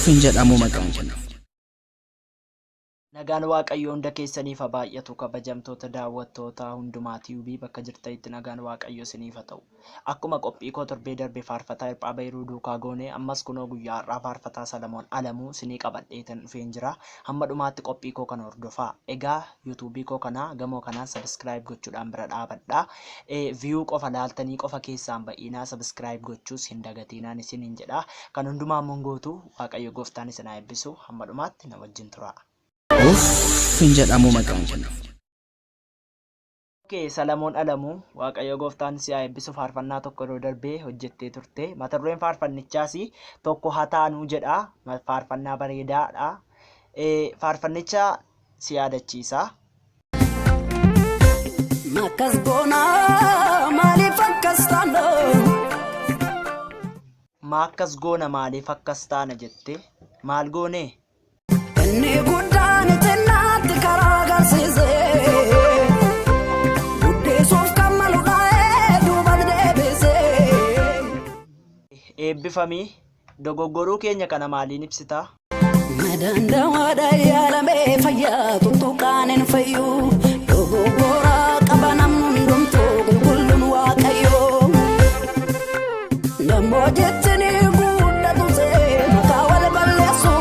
jedhamu maqaan kun. Nagaan Waaqayyoo hunda keessaniif haa baay'atu kabajamtoota daawwattoota hundumaa tiibii bakka jirtanitti nagaan Waaqayyoo isiniif haa ta'u. Akkuma qophii koo torbee darbe faarfataa Hirphaa Bayruu duukaa goone ammas kunoo guyyaa har'aa faarfataa Salamoon Alamuu isinii qabadheetan dhufeen jira. Hamma dhumaatti qophii koo kana hordofaa. Egaa yuutuubii koo kana gamoo kanaan sabiskiraayib gochuudhaan bira dhaabadhaa. Viyuu qofa laaltanii qofa keessaan ba'iinaa sabiskiraayib gochuus hin dagatinaan isiniin jedha. Kan hundumaa mongootu Waaqayyo gooftaan isin haa eebbisu. Hamma dhumaatti na wajjin tura. jedhamu maqaan kun. Salamoon Alamuu Waaqayyo gooftaan si haa eebbisu faarfannaa tokko yeroo darbee hojjettee turte. Mata dureen faarfannichaas tokko haa taanuu jedha. Faarfannaa bareedaadha. Faarfannicha si yaadachiisa. Makas goona maaliif akkas taana? Maakkas goona maaliif akkas taana jette maal goone? Inni guddaan itinaatti karaa agarsiisee guddeessuuf kan maluudhaa duuba deebisee. Eebbifamii dogoggoruu keenya kana maaliin ibsita? Madandawwaadha yaalamee fayyaa tuttuqaan hin fayyuu dogoggoraa qaba namni hundumtuu qulqulluun Waaqayyoo. Namoo jettini guddatu see maqaa wal balleessu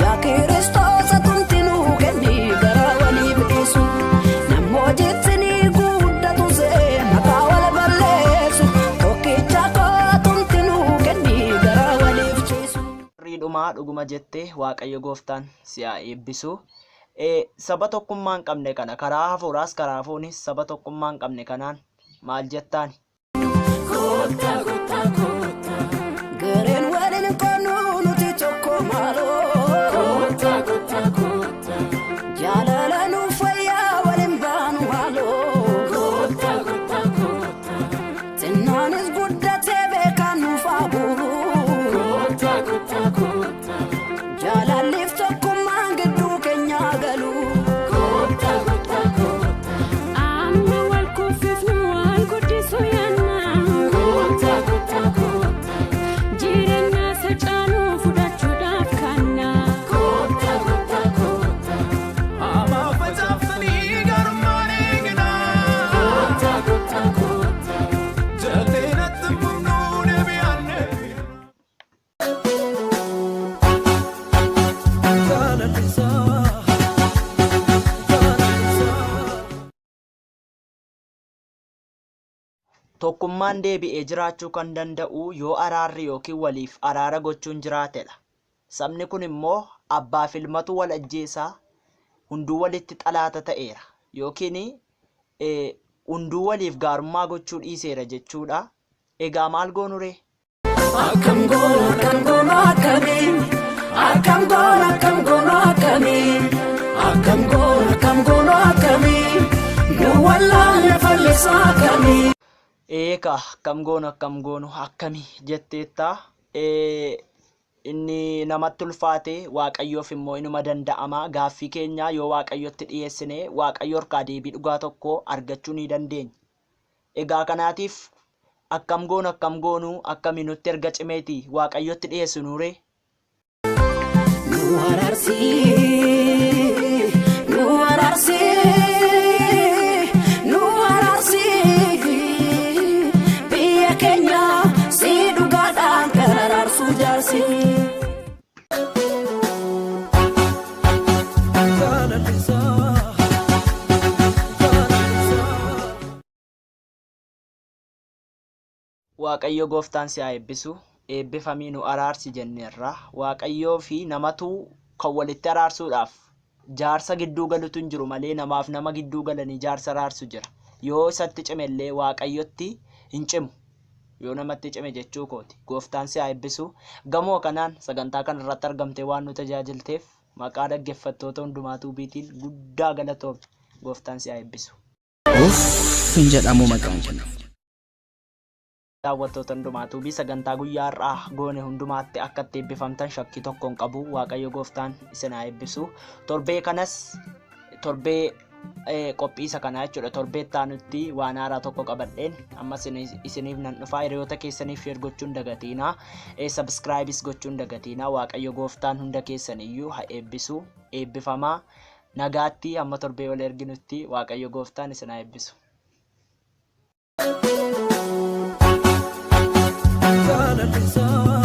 yaa Kiristoos atumtinuu kenni garaa waliif dhiisu. Namoo jettini guddatu see maqaa wal balleessu tokkicha koo atumtinuu kenni garaa waliif dhiisu. Dhumaa dhuguma jettee Waaqayyo gooftaan si haa eebbisu. Saba tokkummaa hin qabne kana karaa hafuuraas karaa fooniis saba tokkummaa hin qabne kanaan maal jettaan? Gareen waliin koonuu nuti tokko maaloo jaalala nuuf fayyaa waliin baanu haaloo xinnaanis guddatee beekaan nuuf haguuguu jaalalliif tokkummaan gidduu keenyaa galuu. Amma wal kuufifnu wal guddisu jireenya sacaaluu fudhachuudhaaf kanna. Tokkummaan deebi'ee jiraachuu kan danda'u yoo araarri yookiin waliif araara gochuun jiraatedha. Sabni kun immoo abbaaf ilmatu wal ajjeesaa hunduu walitti xalaata ta'eera yookiin hunduu waliif gaarummaa gochuu dhiiseera jechuudha. Egaa maal goonu ree? Akkam goonu akkamii? Akkam goonu akkamii? Akkam goonu akkamii? Nu wallaalee fallisaa akkamii? Eekaa akkam goonu akkamii jetteetta. Inni namatti ulfaate Waaqayyoof immoo inuma danda'ama. Gaaffii keenya yoo Waaqayyotti dhiyeessine Waaqayyo harkaa deebii dhugaa tokko argachuu ni dandeenya. Egaa kanaatiif akkam goonu akkamii nutti erga cimeeti Waaqayyotti dhiyeessinu ree? Nu araarsii biyya keenya si dhugaadhaan kan araarsuu jaarsi. Waaqayyo gooftaan si haa eebbisu. Eebbifamii nu araarsi jenneerra. Waaqayyoo fi namatu kan walitti araarsuudhaaf jaarsa gidduu galutu hin jiru malee namaaf nama gidduu galanii jaarsa araarsu jira. Yoo isatti cimellee Waaqayyotti hin cimu. Yoo namatti cime jechuu kooti. Gooftaan si haa eebbisu. Gamoo kanaan sagantaa kana irratti argamtee waan nu tajaajilteef maqaa dhaggeeffattoota hundumaatuu biitiin guddaa galatoomne. Gooftaan si haa eebbisu. jedhamu maqaan kun. Daawwattoota hundumaatuu bi sagantaa guyyaa har'aa goone hundumaatti akka itti eebbifamtan shakkii tokko hin qabu. Waaqayyo gooftaan isin haa eebbisu. Torbee kanas torbee qophii isa kana jechuudha. Torbeettaa nutti waan haaraa tokko qabadheen ammas isiniif nan dhufaa. Hiriyoota keessaniif share gochuun dagatiinaa, subscribes gochuun dagatiinaa. Waaqayyo gooftaan hunda keessaniyyuu haa eebbisu. Eebbifamaa. Nagaatti amma torbee wal erginutti Waaqayyo gooftaan isin haa eebbisu. Jaalalli isaa